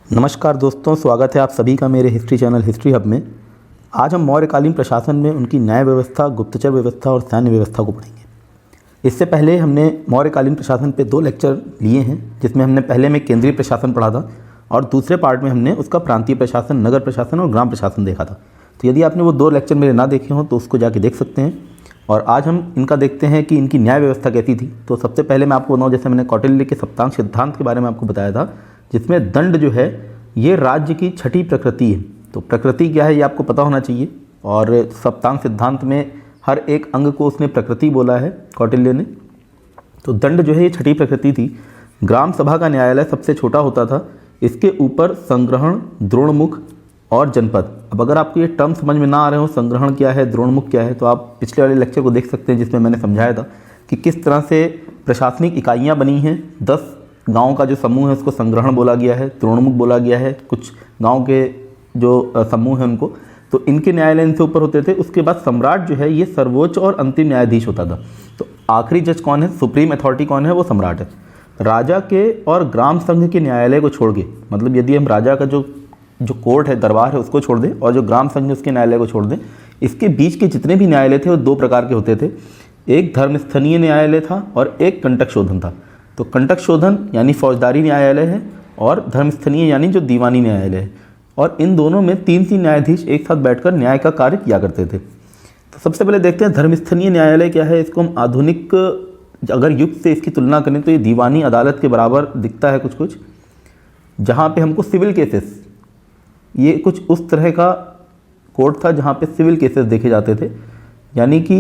नमस्कार दोस्तों, स्वागत है आप सभी का मेरे हिस्ट्री चैनल हिस्ट्री हब में। आज हम मौर्यकालीन प्रशासन में उनकी न्याय व्यवस्था, गुप्तचर व्यवस्था और सैन्य व्यवस्था को पढ़ेंगे। इससे पहले हमने मौर्यकालीन प्रशासन पे 2 लेक्चर लिए हैं, जिसमें हमने पहले में केंद्रीय प्रशासन पढ़ा था और दूसरे पार्ट में हमने उसका प्रांतीय प्रशासन, नगर प्रशासन और ग्राम प्रशासन देखा था। तो यदि आपने वो 2 लेक्चर मेरे ना देखे हों तो उसको जाके देख सकते हैं। और आज हम इनका देखते हैं कि इनकी न्याय व्यवस्था कैसी थी। तो सबसे पहले मैं आपको बताऊँ, जैसे मैंने कौटिल्य के सप्तांग सिद्धांत के बारे में आपको बताया था, जिसमें दंड जो है ये राज्य की छठी प्रकृति है। तो प्रकृति क्या है ये आपको पता होना चाहिए। और सप्तांग सिद्धांत में हर एक अंग को उसने प्रकृति बोला है कौटिल्य ने। तो दंड जो है ये छठी प्रकृति थी। ग्राम सभा का न्यायालय सबसे छोटा होता था। इसके ऊपर संग्रहण, द्रोणमुख और जनपद। अब अगर आपको ये टर्म समझ में ना आ रहे हो, संग्रहण क्या है, द्रोणमुख क्या है, तो आप पिछले वाले लेक्चर को देख सकते हैं, जिसमें मैंने समझाया था कि किस तरह से प्रशासनिक इकाइयाँ बनी हैं। 10 गाँव का जो समूह है उसको संग्रहण बोला गया है, द्रोणमुख बोला गया है। कुछ गाँव के जो समूह हैं उनको, तो इनके न्यायालय इनसे ऊपर होते थे। उसके बाद सम्राट जो है ये सर्वोच्च और अंतिम न्यायाधीश होता था। तो आखिरी जज कौन है, सुप्रीम अथॉरिटी कौन है, वो सम्राट है। राजा के और ग्राम संघ के न्यायालय को छोड़ के, मतलब यदि हम राजा का जो कोर्ट है, दरबार है, उसको छोड़ दें और जो ग्राम संघ है उसके न्यायालय को छोड़ दें, इसके बीच के जितने भी न्यायालय थे वो 2 प्रकार के होते थे। एक धर्मस्थनीय न्यायालय था और एक कंटक शोधन था। तो कंटक शोधन यानी फौजदारी न्यायालय है और धर्मस्थनीय यानी जो दीवानी न्यायालय है। और इन दोनों में 3 न्यायाधीश एक साथ बैठकर न्याय का कार्य किया करते थे। तो सबसे पहले देखते हैं धर्मस्थनीय न्यायालय क्या है। इसको हम आधुनिक अगर युग से इसकी तुलना करें तो ये दीवानी अदालत के बराबर दिखता है कुछ कुछ, जहाँ पे हमको सिविल केसेस, ये कुछ उस तरह का कोर्ट था जहाँ पे सिविल केसेस देखे जाते थे। यानी कि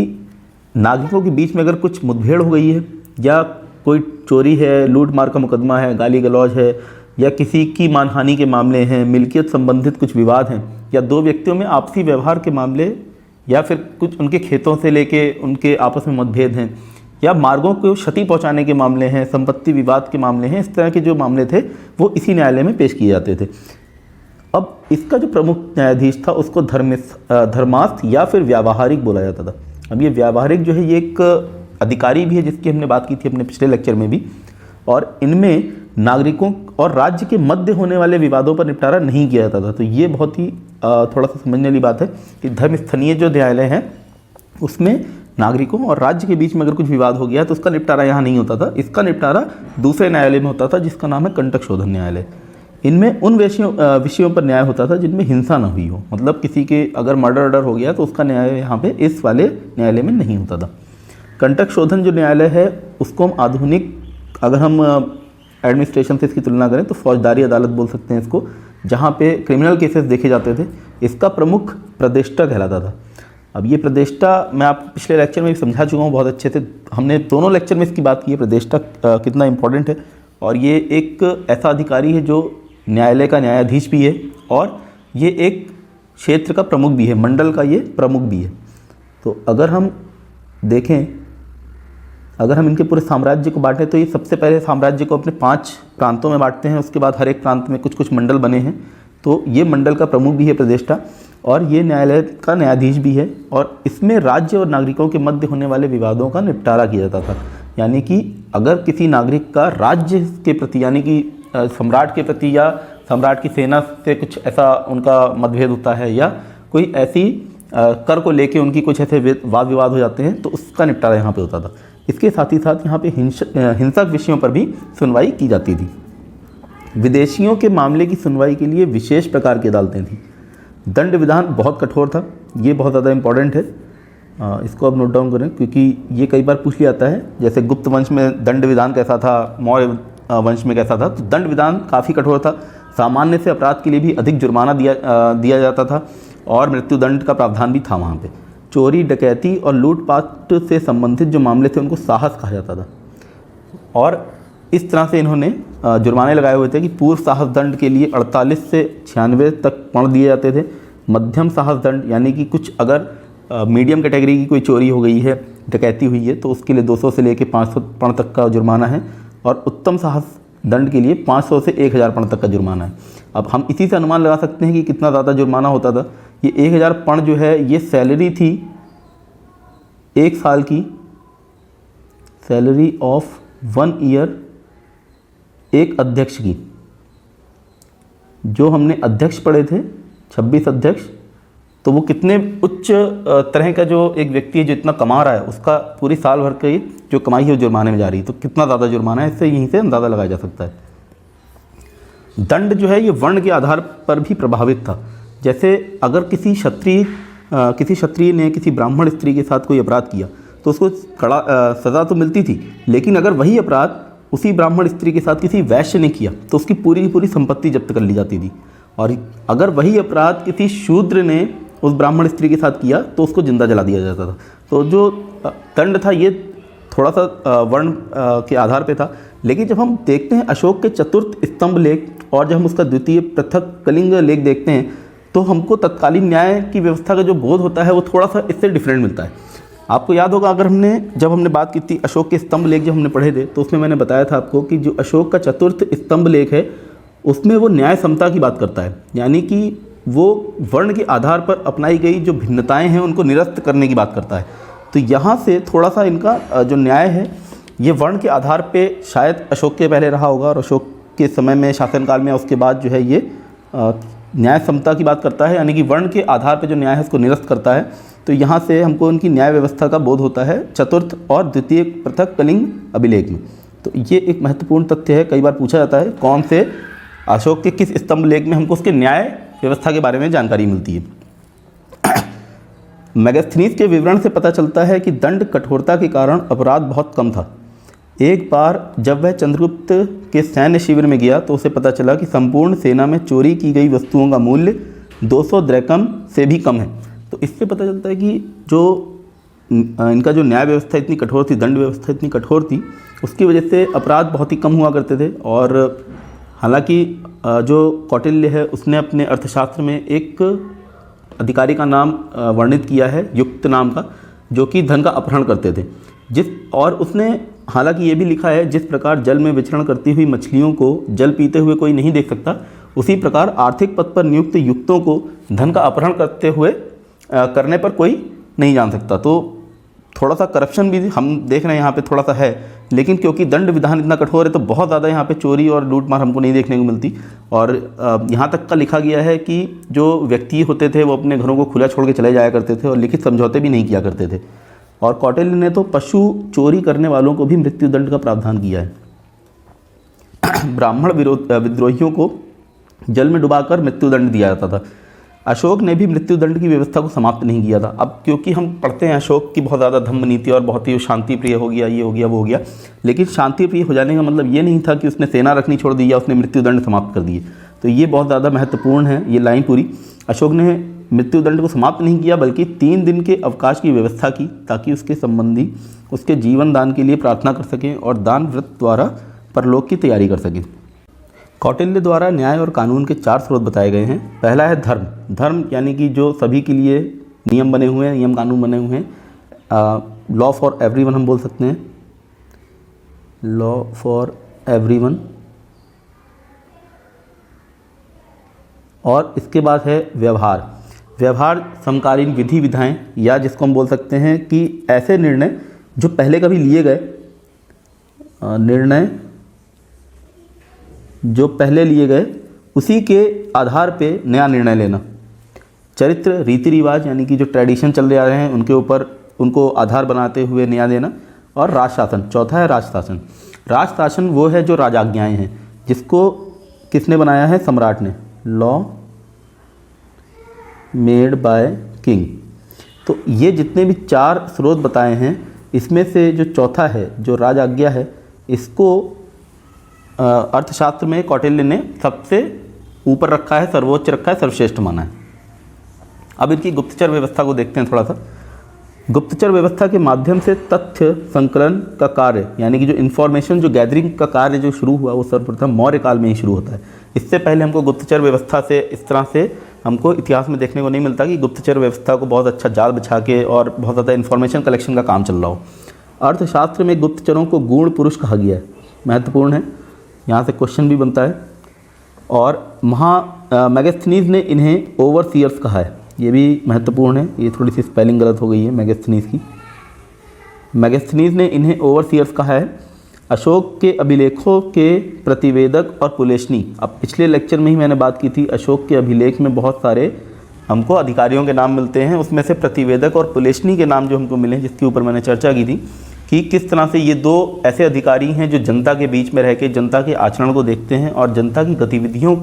नागरिकों के बीच में अगर कुछ मुठभेड़ हो गई है, या कोई चोरी है, लूट मार का मुकदमा है, गाली गलौज है, या किसी की मानहानि के मामले हैं, मिल्कियत संबंधित कुछ विवाद हैं, या 2 व्यक्तियों में आपसी व्यवहार के मामले, या फिर कुछ उनके खेतों से लेके उनके आपस में मतभेद हैं, या मार्गों को क्षति पहुंचाने के मामले हैं, संपत्ति विवाद के मामले हैं, इस तरह के जो मामले थे वो इसी न्यायालय में पेश किए जाते थे। अब इसका जो प्रमुख न्यायाधीश था उसको धर्मास्थ या फिर व्यावहारिक बोला जाता था। अब ये व्यावहारिक जो है ये एक अधिकारी भी है, जिसकी हमने बात की थी अपने पिछले लेक्चर में भी। और इनमें नागरिकों और राज्य के मध्य होने वाले विवादों पर निपटारा नहीं किया जाता था। तो ये बहुत ही थोड़ा सा समझने वाली बात है कि धर्मस्थनीय जो न्यायालय हैं उसमें नागरिकों और राज्य के बीच में अगर कुछ विवाद हो गया तो उसका निपटारा यहाँ नहीं होता था। इसका निपटारा दूसरे न्यायालय में होता था, जिसका नाम है कंटक शोधन न्यायालय। इनमें उन विषयों पर न्याय होता था जिनमें हिंसा न हुई हो। मतलब किसी के अगर मर्डर हो गया तो उसका न्याय यहाँ पे इस वाले न्यायालय में नहीं होता था। कंटक शोधन जो न्यायालय है उसको हम आधुनिक, अगर हम एडमिनिस्ट्रेशन से इसकी तुलना करें तो फौजदारी अदालत बोल सकते हैं इसको, जहाँ पे क्रिमिनल केसेस देखे जाते थे। इसका प्रमुख प्रदेष्टा कहलाता था। अब ये प्रदेष्टा मैं आपको पिछले लेक्चर में भी समझा चुका हूँ बहुत अच्छे से। हमने दोनों लेक्चर में इसकी बात की है, प्रदेष्टा कितना इंपॉर्टेंट है। और ये एक ऐसा अधिकारी है जो न्यायालय का न्यायाधीश भी है और ये एक क्षेत्र का प्रमुख भी है, मंडल का ये प्रमुख भी है। तो अगर हम देखें, अगर हम इनके पूरे साम्राज्य को बांटें तो ये सबसे पहले साम्राज्य को अपने 5 प्रांतों में बांटते हैं। उसके बाद हर एक प्रांत में कुछ कुछ मंडल बने हैं। तो ये मंडल का प्रमुख भी है प्रदेष्टा, और ये न्यायालय का न्यायाधीश भी है। और इसमें राज्य और नागरिकों के मध्य होने वाले विवादों का निपटारा किया जाता था। यानी कि अगर किसी नागरिक का राज्य के प्रति, यानी कि सम्राट के प्रति या सम्राट की सेना से कुछ ऐसा उनका मतभेद होता है, या कोई ऐसी कर को लेके उनकी कुछ ऐसे वाद विवाद हो जाते हैं, तो उसका निपटारा यहाँ पे होता था। इसके साथ ही साथ यहाँ पे हिंसक विषयों पर भी सुनवाई की जाती थी। विदेशियों के मामले की सुनवाई के लिए विशेष प्रकार की अदालतें थीं। दंड विधान बहुत कठोर था, ये बहुत ज़्यादा इंपॉर्टेंट है। इसको अब नोट डाउन करें क्योंकि ये कई बार पूछ लिया जाता है। जैसे गुप्त वंश में दंड विधान कैसा था, मौर्य वंश में कैसा था। तो दंड विधान काफ़ी कठोर था। सामान्य से अपराध के लिए भी अधिक जुर्माना दिया जाता था और मृत्युदंड का प्रावधान भी था वहाँ पे। चोरी, डकैती और लूटपाट से संबंधित जो मामले थे उनको साहस कहा जाता था। और इस तरह से इन्होंने जुर्माने लगाए हुए थे कि पूर्व साहस दंड के लिए 48 से 96 तक पर्ण दिए जाते थे। मध्यम साहस दंड यानी कि कुछ अगर मीडियम कैटेगरी की कोई चोरी हो गई है, डकैती हुई है, तो उसके लिए 200 से लेकर 500 पर्ण तक का जुर्माना है। और उत्तम साहस दंड के लिए 500 से 1000 पर्ण तक का जुर्माना है। अब हम इसी से अनुमान लगा सकते हैं कि कितना ज़्यादा जुर्माना होता था। ये 1000 पर्ण जो है ये सैलरी थी 1 साल की, सैलरी ऑफ 1 ईयर एक अध्यक्ष की। जो हमने अध्यक्ष पढ़े थे 26 अध्यक्ष, तो वो कितने उच्च तरह का जो एक व्यक्ति है जो इतना कमा रहा है उसका पूरी साल भर की जो कमाई है वो जुर्माने में जा रही है, तो कितना ज़्यादा जुर्माना है, इससे यहीं से अंदाज़ा लगाया जा सकता है। दंड जो है ये वर्ण के आधार पर भी प्रभावित था। जैसे अगर किसी क्षत्रिय ने किसी ब्राह्मण स्त्री के साथ कोई अपराध किया तो उसको कड़ा सज़ा तो मिलती थी, लेकिन अगर वही अपराध उसी ब्राह्मण स्त्री के साथ किसी वैश्य ने किया तो उसकी पूरी की पूरी संपत्ति जब्त कर ली जाती थी। और अगर वही अपराध किसी शूद्र ने उस ब्राह्मण स्त्री के साथ किया तो उसको जिंदा जला दिया जाता था। तो जो दंड था ये थोड़ा सा वर्ण के आधार पे था। लेकिन जब हम देखते हैं अशोक के चतुर्थ स्तंभ लेख और जब हम उसका द्वितीय पृथक कलिंग लेख देखते हैं तो हमको तत्कालीन न्याय की व्यवस्था का जो बोध होता है वो थोड़ा सा इससे डिफरेंट मिलता है। आपको याद होगा अगर जब हमने बात की थी अशोक के स्तंभ लेख जब हमने पढ़े थे तो उसमें मैंने बताया था आपको कि जो अशोक का चतुर्थ स्तंभ लेख है उसमें वो न्याय समता की बात करता है, यानी कि वो वर्ण के आधार पर अपनाई गई जो भिन्नताएं हैं उनको निरस्त करने की बात करता है। तो यहाँ से थोड़ा सा इनका जो न्याय है ये वर्ण के आधार पे शायद अशोक के पहले रहा होगा और अशोक के समय में शासनकाल में उसके बाद जो है ये न्याय समता की बात करता है, यानी कि वर्ण के आधार पे जो न्याय है उसको निरस्त करता है। तो यहाँ से हमको उनकी न्याय व्यवस्था का बोध होता है चतुर्थ और द्वितीय पृथक कलिंग अभिलेख में। तो ये एक महत्वपूर्ण तथ्य है, कई बार पूछा जाता है कौन से अशोक के किस स्तंभ लेख में हमको उसके न्याय व्यवस्था के बारे में जानकारी मिलती है। मेगास्थनीज के विवरण से पता चलता है कि दंड कठोरता के कारण अपराध बहुत कम था। एक बार जब वह चंद्रगुप्त के सैन्य शिविर में गया तो उसे पता चला कि संपूर्ण सेना में चोरी की गई वस्तुओं का मूल्य 200 द्रैकम से भी कम है। तो इससे पता चलता है कि जो इनका जो न्याय व्यवस्था इतनी कठोर थी, दंड व्यवस्था इतनी कठोर थी, उसकी वजह से अपराध बहुत ही कम हुआ करते थे। और हालांकि जो कौटिल्य है उसने अपने अर्थशास्त्र में एक अधिकारी का नाम वर्णित किया है युक्त नाम का, जो कि धन का अपहरण करते थे। और उसने हालांकि ये भी लिखा है जिस प्रकार जल में विचरण करती हुई मछलियों को जल पीते हुए कोई नहीं देख सकता, उसी प्रकार आर्थिक पद पर नियुक्त युक्तों को धन का अपहरण करने पर कोई नहीं जान सकता। तो थोड़ा सा करप्शन भी हम देख रहे हैं यहाँ पे थोड़ा सा है, लेकिन क्योंकि दंड विधान इतना कठोर है तो बहुत ज़्यादा यहाँ पे चोरी और लूटमार हमको नहीं देखने को मिलती। और यहाँ तक का लिखा गया है कि जो व्यक्ति होते थे वो अपने घरों को खुला छोड़ के चले जाया करते थे और लिखित समझौते भी नहीं किया करते थे। और कौटिल्य ने तो पशु चोरी करने वालों को भी मृत्युदंड का प्रावधान किया है। ब्राह्मण विद्रोहियों को जल में डुबाकर मृत्युदंड दिया जाता था। अशोक ने भी मृत्युदंड की व्यवस्था को समाप्त नहीं किया था। अब क्योंकि हम पढ़ते हैं अशोक की बहुत ज़्यादा धम्म नीति और बहुत ही शांति प्रिय हो गया, ये हो गया वो हो गया, लेकिन शांति प्रिय हो जाने का मतलब ये नहीं था कि उसने सेना रखनी छोड़ दी या उसने मृत्युदंड समाप्त कर दिए। तो ये बहुत ज़्यादा महत्वपूर्ण है ये लाइन पूरी। अशोक ने मृत्युदंड को समाप्त नहीं किया बल्कि 3 दिन के अवकाश की व्यवस्था की ताकि उसके संबंधी उसके जीवन दान के लिए प्रार्थना कर सकें और दान व्रत द्वारा परलोक की तैयारी कर सकें। कौटिल्य द्वारा न्याय और कानून के 4 स्रोत बताए गए हैं। पहला है धर्म। धर्म यानी कि जो सभी के लिए नियम बने हुए हैं, नियम कानून बने हुए हैं। लॉ फॉर एवरीवन हम बोल सकते हैं, लॉ फॉर एवरीवन। और इसके बाद है व्यवहार। व्यवहार समकालीन विधि विधाएं, या जिसको हम बोल सकते हैं कि ऐसे निर्णय जो पहले कभी लिए गए, निर्णय जो पहले लिए गए उसी के आधार पे नया निर्णय लेना। चरित्र रीति रिवाज यानी कि जो ट्रेडिशन चल रहे आ रहे हैं उनके ऊपर उनको आधार बनाते हुए नया देना। और राजशासन, चौथा है राजशासन। राजशासन वो है जो राजाज्ञाएं हैं, जिसको किसने बनाया है? सम्राट ने। Law made by king. तो ये जितने भी 4 स्रोत बताए हैं इसमें से जो चौथा है जो राजाज्ञा है, इसको अर्थशास्त्र में कौटिल्य ने सबसे ऊपर रखा है, सर्वोच्च रखा है, सर्वश्रेष्ठ माना है। अब इनकी गुप्तचर व्यवस्था को देखते हैं थोड़ा सा। गुप्तचर व्यवस्था के माध्यम से तथ्य संकलन का कार्य यानी कि जो इन्फॉर्मेशन जो गैदरिंग का कार्य जो शुरू हुआ वो सर्वप्रथम मौर्य काल में ही शुरू होता है। इससे पहले हमको गुप्तचर व्यवस्था से इस तरह से हमको इतिहास में देखने को नहीं मिलता कि गुप्तचर व्यवस्था को बहुत अच्छा जाल बिछा के और बहुत ज़्यादा इन्फॉर्मेशन कलेक्शन का काम चल रहा हो। अर्थशास्त्र में गुप्तचरों को गूढ़ पुरुष कहा गया है, महत्वपूर्ण है, यहाँ से क्वेश्चन भी बनता है। और मेगास्थनीज ने इन्हें ओवरसीयर्स कहा है, ये भी महत्वपूर्ण है। ये थोड़ी सी स्पेलिंग गलत हो गई है मेगास्थनीज की। मेगास्थनीज ने इन्हें ओवरसीयर्स कहा है। अशोक के अभिलेखों के प्रतिवेदक और पुलेशनी। अब पिछले लेक्चर में ही मैंने बात की थी, अशोक के अभिलेख में बहुत सारे हमको अधिकारियों के नाम मिलते हैं, उसमें से प्रतिवेदक और पुलेशनी के नाम जो हमको मिले, जिसके ऊपर मैंने चर्चा की थी कि किस तरह से ये दो ऐसे अधिकारी हैं जो जनता के बीच में रह के जनता के आचरण को देखते हैं और जनता की गतिविधियों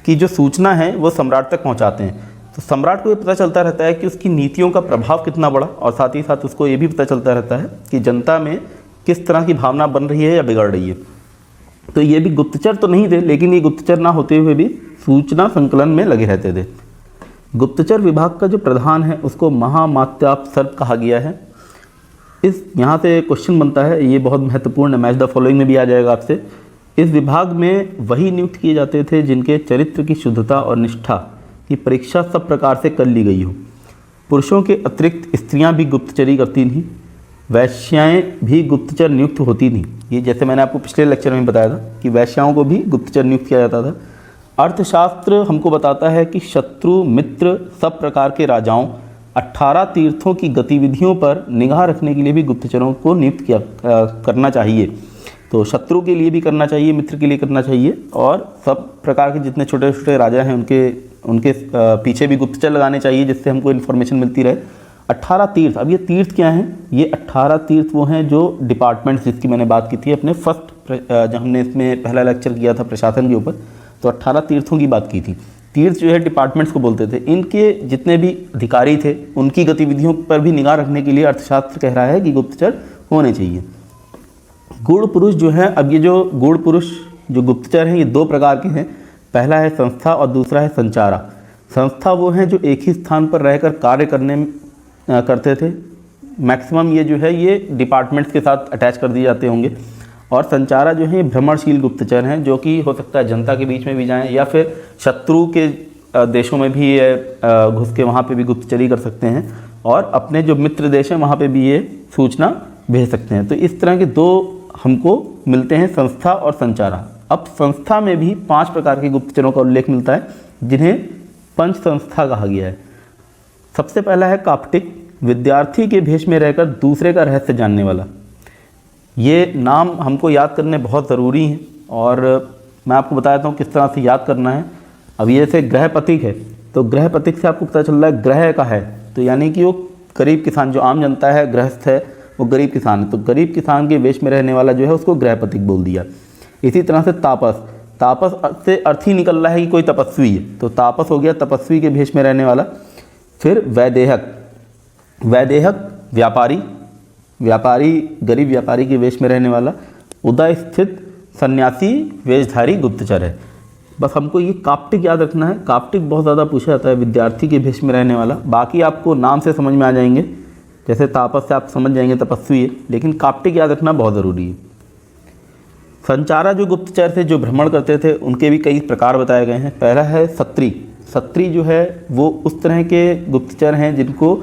की जो सूचना है वो सम्राट तक पहुंचाते हैं। तो सम्राट को ये पता चलता रहता है कि उसकी नीतियों का प्रभाव कितना बड़ा, और साथ ही साथ उसको ये भी पता चलता रहता है कि जनता में किस तरह की भावना बन रही है या बिगड़ रही है। तो ये भी गुप्तचर तो नहीं थे, लेकिन ये गुप्तचर ना होते हुए भी सूचना संकलन में लगे रहते थे। गुप्तचर विभाग का जो प्रधान है उसको महामात्यापसर्प कहा गया है। इस यहाँ से क्वेश्चन बनता है, ये बहुत महत्वपूर्ण है, मैच द फॉलोइंग में भी आ जाएगा आपसे। इस विभाग में वही नियुक्त किए जाते थे जिनके चरित्र की शुद्धता और निष्ठा की परीक्षा सब प्रकार से कर ली गई हो। पुरुषों के अतिरिक्त स्त्रियां भी गुप्तचरी करती थीं, वैश्याएं भी गुप्तचर नियुक्त होती थीं। ये जैसे मैंने आपको पिछले लेक्चर में बताया था कि वैश्याओं को भी गुप्तचर नियुक्त किया जाता था। अर्थशास्त्र हमको बताता है कि शत्रु मित्र सब प्रकार के राजाओं 18 तीर्थों की गतिविधियों पर निगाह रखने के लिए भी गुप्तचरों को नियुक्त करना चाहिए। तो शत्रु के लिए भी करना चाहिए, मित्र के लिए करना चाहिए, और सब प्रकार के जितने छोटे छोटे राजा हैं उनके पीछे भी गुप्तचर लगाने चाहिए, जिससे हमको इन्फॉर्मेशन मिलती रहे। 18 तीर्थ, अब ये तीर्थ क्या हैं? ये 18 तीर्थ वो हैं जो डिपार्टमेंट्स जिसकी मैंने बात की थी अपने फर्स्ट जब हमने इसमें पहला लेक्चर किया था प्रशासन के ऊपर, तो 18 तीर्थों की बात की थी। तीर्थ जो है डिपार्टमेंट्स को बोलते थे। इनके जितने भी अधिकारी थे उनकी गतिविधियों पर भी निगाह रखने के लिए अर्थशास्त्र कह रहा है कि गुप्तचर होने चाहिए। गूढ़ पुरुष जो है, अब ये जो गूढ़ पुरुष जो गुप्तचर हैं ये दो प्रकार के हैं। पहला है संस्था और दूसरा है संचारा। संस्था वो हैं जो एक ही स्थान पर रहकर कार्य करते थे। मैक्सिमम ये जो है ये डिपार्टमेंट्स के साथ अटैच कर दिए जाते होंगे। और संचारा जो है भ्रमणशील गुप्तचर हैं, जो कि हो सकता है जनता के बीच में भी जाएं या फिर शत्रु के देशों में भी ये घुस के वहाँ पे भी गुप्तचरी कर सकते हैं, और अपने जो मित्र देश हैं वहाँ पे भी ये सूचना भेज सकते हैं। तो इस तरह के दो हमको मिलते हैं, संस्था और संचारा। अब संस्था में भी 5 प्रकार के गुप्तचरों का उल्लेख मिलता है, जिन्हें पंच संस्था कहा गया है। सबसे पहला है काप्टिक, विद्यार्थी के भेष में रहकर दूसरे का रहस्य जानने वाला। ये नाम हमको याद करने बहुत ज़रूरी हैं, और मैं आपको बताता हूँ किस तरह से याद करना है। अब ये से ग्रहपतिक है, तो ग्रहपतिक से आपको पता चल रहा है ग्रह का है, तो यानी कि वो गरीब किसान, जो आम जनता है, गृहस्थ है, वो गरीब किसान है। तो गरीब किसान के वेश में रहने वाला जो है उसको ग्रहपतिक बोल दिया। इसी तरह से तापस, तापस से अर्थ ही निकल रहा है कि कोई तपस्वी है, तो तापस हो गया तपस्वी के भेष में रहने वाला। फिर वैदेहक, वैदेहक व्यापारी, व्यापारी गरीब व्यापारी के वेश में रहने वाला। उदय स्थित सन्यासी वेशधारी गुप्तचर है। बस हमको ये काप्टिक याद रखना है। काप्टिक बहुत ज़्यादा पूछा जाता है, विद्यार्थी के भेष में रहने वाला। बाकी आपको नाम से समझ में आ जाएंगे, जैसे तापस से आप समझ जाएंगे तपस्वी है, लेकिन काप्टिक याद रखना बहुत ज़रूरी है। संचारा जो गुप्तचर थे जो भ्रमण करते थे, उनके भी कई प्रकार बताए गए हैं। पहला है सत्री। सत्री जो है वो उस तरह के गुप्तचर हैं जिनको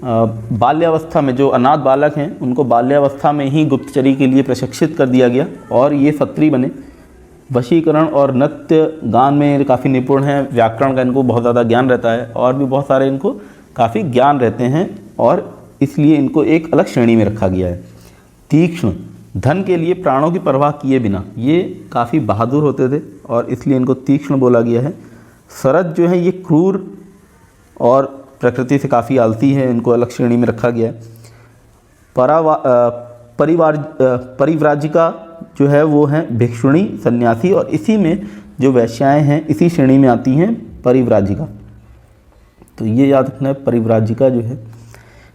बाल्यावस्था में, जो अनाथ बालक हैं उनको बाल्यावस्था में ही गुप्तचरी के लिए प्रशिक्षित कर दिया गया और ये सत्री बने। वशीकरण और नृत्य गान में काफ़ी निपुण हैं, व्याकरण का इनको बहुत ज़्यादा ज्ञान रहता है, और भी बहुत सारे इनको काफ़ी ज्ञान रहते हैं, और इसलिए इनको एक अलग श्रेणी में रखा गया है। तीक्ष्ण, धन के लिए प्राणों की परवाह किए बिना, ये काफ़ी बहादुर होते थे और इसलिए इनको तीक्ष्ण बोला गया है। सरद जो है ये क्रूर और प्रकृति से काफ़ी आलसी है, इनको अलग श्रेणी में रखा गया है। परिव्राजिका जो है वो हैं भिक्षुणी, सन्यासी, और इसी में जो वैश्याएं हैं इसी श्रेणी में आती हैं परिव्राजिका। तो ये याद रखना है, परिव्राजिका जो है।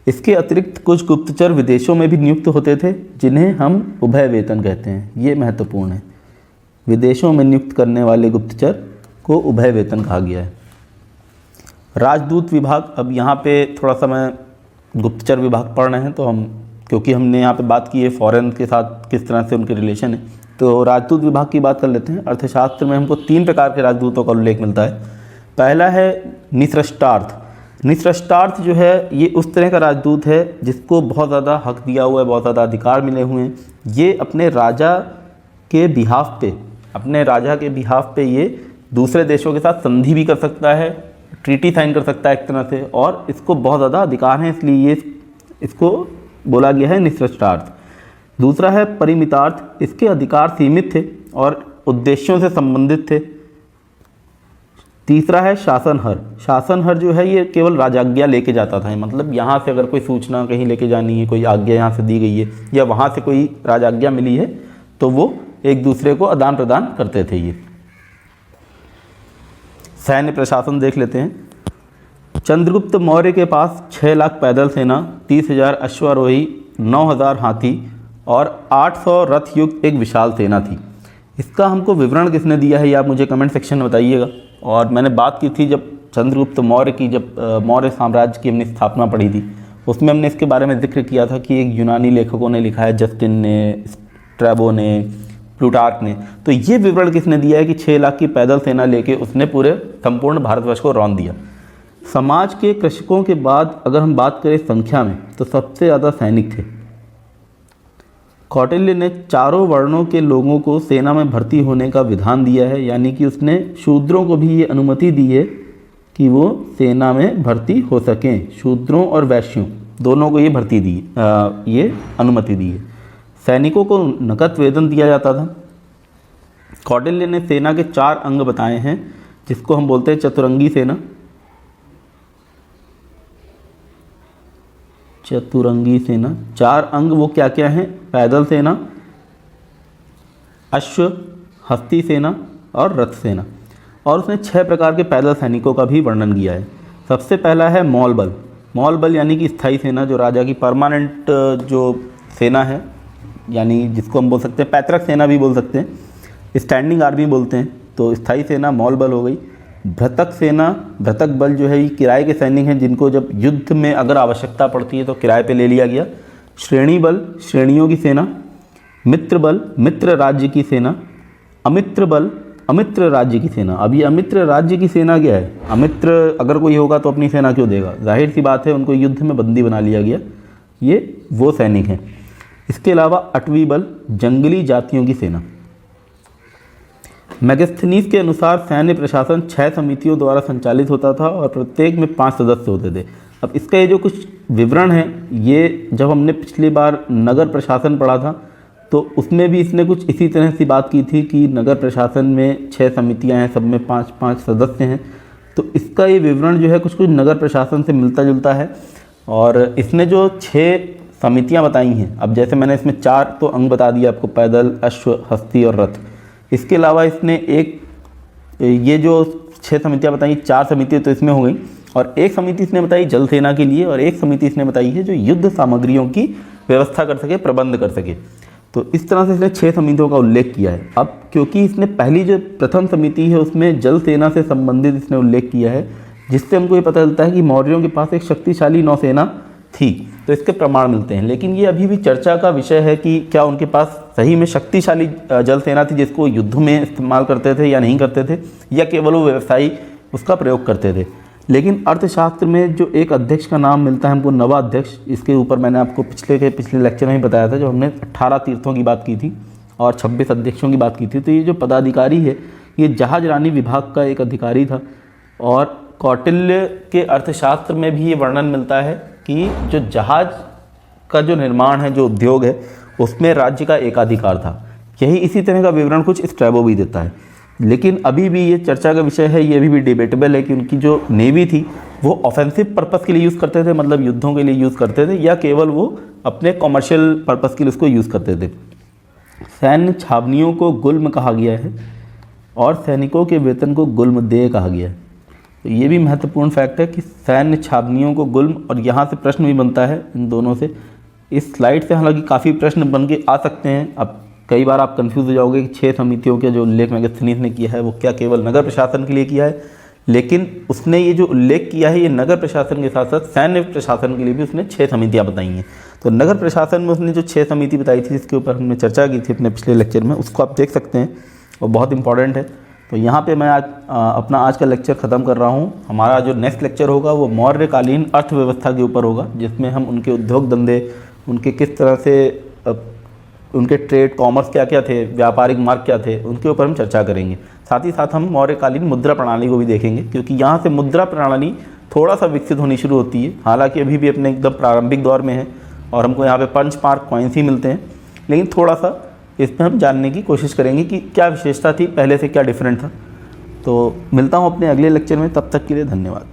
इसके अतिरिक्त कुछ गुप्तचर विदेशों में भी नियुक्त होते थे, जिन्हें हम उभय वेतन कहते हैं। ये महत्वपूर्ण है, विदेशों में नियुक्त करने वाले गुप्तचर को उभय वेतन कहा गया है। राजदूत विभाग, अब यहाँ पे थोड़ा सा मैं गुप्तचर विभाग पढ़ रहे हैं, तो हम क्योंकि हमने यहाँ पे बात की है फॉरेन के साथ किस तरह से उनके रिलेशन है, तो राजदूत विभाग की बात कर लेते हैं। अर्थशास्त्र में हमको 3 प्रकार के राजदूतों का उल्लेख मिलता है। पहला है निसृष्टार्थ। निसृष्टार्थ जो है ये उस तरह का राजदूत है जिसको बहुत ज़्यादा हक दिया हुआ है, बहुत ज़्यादा अधिकार मिले हुए हैं। ये अपने राजा के बिहाफ पे, अपने राजा के बिहाफ पे ये दूसरे देशों के साथ संधि भी कर सकता है, ट्रीटी साइन कर सकता है एक तरह से, और इसको बहुत ज़्यादा अधिकार हैं, इसलिए ये इसको बोला गया है निसृष्टार्थ। दूसरा है परिमितार्थ, इसके अधिकार सीमित थे और उद्देश्यों से संबंधित थे। तीसरा है शासनहर, शासनहर जो है ये केवल राजाज्ञा लेके जाता था, मतलब यहाँ से अगर कोई सूचना कहीं लेके जानी है, कोई आज्ञा यहाँ से दी गई है या वहाँ से कोई राजाज्ञा मिली है तो वो एक दूसरे को आदान प्रदान करते थे। ये सैन्य प्रशासन देख लेते हैं। चंद्रगुप्त मौर्य के पास 6 लाख पैदल सेना, 30,000 अश्वारोही, 9,000 हाथी और 800 रथ युक्त एक विशाल सेना थी। इसका हमको विवरण किसने दिया है ये आप मुझे कमेंट सेक्शन में बताइएगा। और मैंने बात की थी जब चंद्रगुप्त मौर्य की जब मौर्य साम्राज्य की हमने स्थापना पढ़ी थी, उसमें हमने इसके बारे में जिक्र किया था कि एक यूनानी लेखकों ने लिखा है, जस्टिन ने, स्ट्रैबो ने, प्लूटार्क ने। तो ये विवरण किसने दिया है कि 6 लाख की पैदल सेना लेके उसने पूरे संपूर्ण भारतवर्ष को रौंद दिया। समाज के कृषकों के बाद अगर हम बात करें संख्या में तो सबसे ज़्यादा सैनिक थे। कौटिल्य ने चारों वर्णों के लोगों को सेना में भर्ती होने का विधान दिया है, यानी कि उसने शूद्रों को भी ये अनुमति दी है कि वो सेना में भर्ती हो सकें। शूद्रों और वैश्यों दोनों को ये भर्ती दी, ये अनुमति दी है। सैनिकों को नकद वेतन दिया जाता था। कौटिल्य ने सेना के 4 अंग बताए हैं जिसको हम बोलते हैं चतुरंगी सेना। चतुरंगी सेना 4 अंग वो क्या क्या हैं? पैदल सेना, अश्व, हस्ती सेना और रथ सेना। और उसने 6 प्रकार के पैदल सैनिकों का भी वर्णन किया है। सबसे पहला है मौल बल। मौल बल यानी कि स्थायी सेना, जो राजा की परमानेंट जो सेना है, यानी जिसको हम बोल सकते हैं पैतृक सेना भी बोल सकते हैं, स्टैंडिंग आर्मी बोलते हैं। तो स्थायी सेना मौल बल हो गई। भृतक सेना, भृतक बल जो है ये किराए के सैनिक हैं जिनको जब युद्ध में अगर आवश्यकता पड़ती है तो किराए पे ले लिया गया। श्रेणी बल, श्रेणियों की सेना। मित्र बल, मित्र राज्य की सेना। अमित्र बल, अमित्र राज्य की सेना। अब ये अमित्र राज्य की सेना क्या है? अमित्र अगर कोई होगा तो अपनी सेना क्यों देगा? जाहिर सी बात है, उनको युद्ध में बंदी बना लिया गया। ये वो सैनिक हैं। इसके अलावा अटवी बल, जंगली जातियों की सेना। मैगस्थनीज के अनुसार सैन्य प्रशासन 6 समितियों द्वारा संचालित होता था और प्रत्येक में 5 सदस्य होते थे। अब इसका ये जो कुछ विवरण है, ये जब हमने पिछली बार नगर प्रशासन पढ़ा था तो उसमें भी इसने कुछ इसी तरह से बात की थी कि नगर प्रशासन में 6 समितियां हैं, सब में 5-5 सदस्य हैं। तो इसका ये विवरण जो है कुछ कुछ नगर प्रशासन से मिलता जुलता है। और इसने जो 6 समितियां बताई हैं, अब जैसे मैंने इसमें 4 तो अंग बता दिया आपको, पैदल, अश्व, हस्ती और रथ। इसके अलावा इसने एक ये जो 6 समितियां बताई, 4 समितियां तो इसमें हो गई, और एक समिति इसने बताई जल सेना के लिए, और एक समिति इसने बताई है जो युद्ध सामग्रियों की व्यवस्था कर सके, प्रबंध कर सके। तो इस तरह से इसने 6 समितियों का उल्लेख किया है। अब क्योंकि इसने पहली जो प्रथम समिति है उसमें जल सेना से संबंधित इसने उल्लेख किया है, जिससे हमको ये पता चलता है कि मौर्यों के पास एक शक्तिशाली नौसेना थी, तो इसके प्रमाण मिलते हैं। लेकिन ये अभी भी चर्चा का विषय है कि क्या उनके पास सही में शक्तिशाली जल सेना थी जिसको युद्ध में इस्तेमाल करते थे या नहीं करते थे, या केवल वो व्यवसायी उसका प्रयोग करते थे। लेकिन अर्थशास्त्र में जो एक अध्यक्ष का नाम मिलता है हमको, नवाध्यक्ष, इसके ऊपर मैंने आपको पिछले लेक्चर में ही बताया था, जो हमने 18 तीर्थों की बात की थी और 26 अध्यक्षों की बात की थी। तो ये जो पदाधिकारी है ये जहाज रानी विभाग का एक अधिकारी था। और कौटिल्य के अर्थशास्त्र में भी ये वर्णन मिलता है कि जो जहाज का जो निर्माण है, जो उद्योग है, उसमें राज्य का एकाधिकार था। यही इसी तरह का विवरण कुछ स्ट्रैबो भी देता है। लेकिन अभी भी ये चर्चा का विषय है, ये अभी भी डिबेटेबल है कि उनकी जो नेवी थी वो ऑफेंसिव पर्पस के लिए यूज़ करते थे, मतलब युद्धों के लिए यूज़ करते थे, या केवल वो अपने कॉमर्शियल पर्पस के लिए उसको यूज़ करते थे। सैन्य छावनियों को गुल्म कहा गया है और सैनिकों के वेतन को गुल्मदेय कहा गया है। तो ये भी महत्वपूर्ण फैक्ट है कि सैन्य छावनियों को गुल्म, और यहाँ से प्रश्न भी बनता है इन दोनों से। इस स्लाइड से हालांकि काफ़ी प्रश्न बन के आ सकते हैं। अब कई बार आप कंफ्यूज हो जाओगे कि 6 समितियों के जो उल्लेख मैगस्थनीज ने किया है वो क्या केवल नगर प्रशासन के लिए किया है, लेकिन उसने ये जो उल्लेख किया है ये नगर प्रशासन के साथ साथ सैन्य प्रशासन के लिए भी उसने 6 समितियाँ बताई हैं। तो नगर प्रशासन में उसने जो 6 समिति बताई थी जिसके ऊपर हमने चर्चा की थी अपने पिछले लेक्चर में, उसको आप देख सकते हैं, वो बहुत इंपॉर्टेंट है। तो यहाँ पे मैं अपना आज का लेक्चर ख़त्म कर रहा हूँ। हमारा जो नेक्स्ट लेक्चर होगा वो मौर्यकालीन अर्थव्यवस्था के ऊपर होगा, जिसमें हम उनके उद्योग धंधे, उनके किस तरह से उनके ट्रेड, कॉमर्स क्या क्या थे, व्यापारिक मार्ग क्या थे, उनके ऊपर हम चर्चा करेंगे। साथ ही साथ हम मौर्यकालीन मुद्रा प्रणाली को भी देखेंगे, क्योंकि यहाँ से मुद्रा प्रणाली थोड़ा सा विकसित होनी शुरू होती है। हालांकि अभी भी अपने एकदम प्रारंभिक दौर में है और हमको यहाँ पे पंच मार्क कॉइन्स ही मिलते हैं। लेकिन थोड़ा सा इस पर हम जानने की कोशिश करेंगे कि क्या विशेषता थी, पहले से क्या डिफरेंट था। तो मिलता हूँ अपने अगले लेक्चर में, तब तक के लिए धन्यवाद।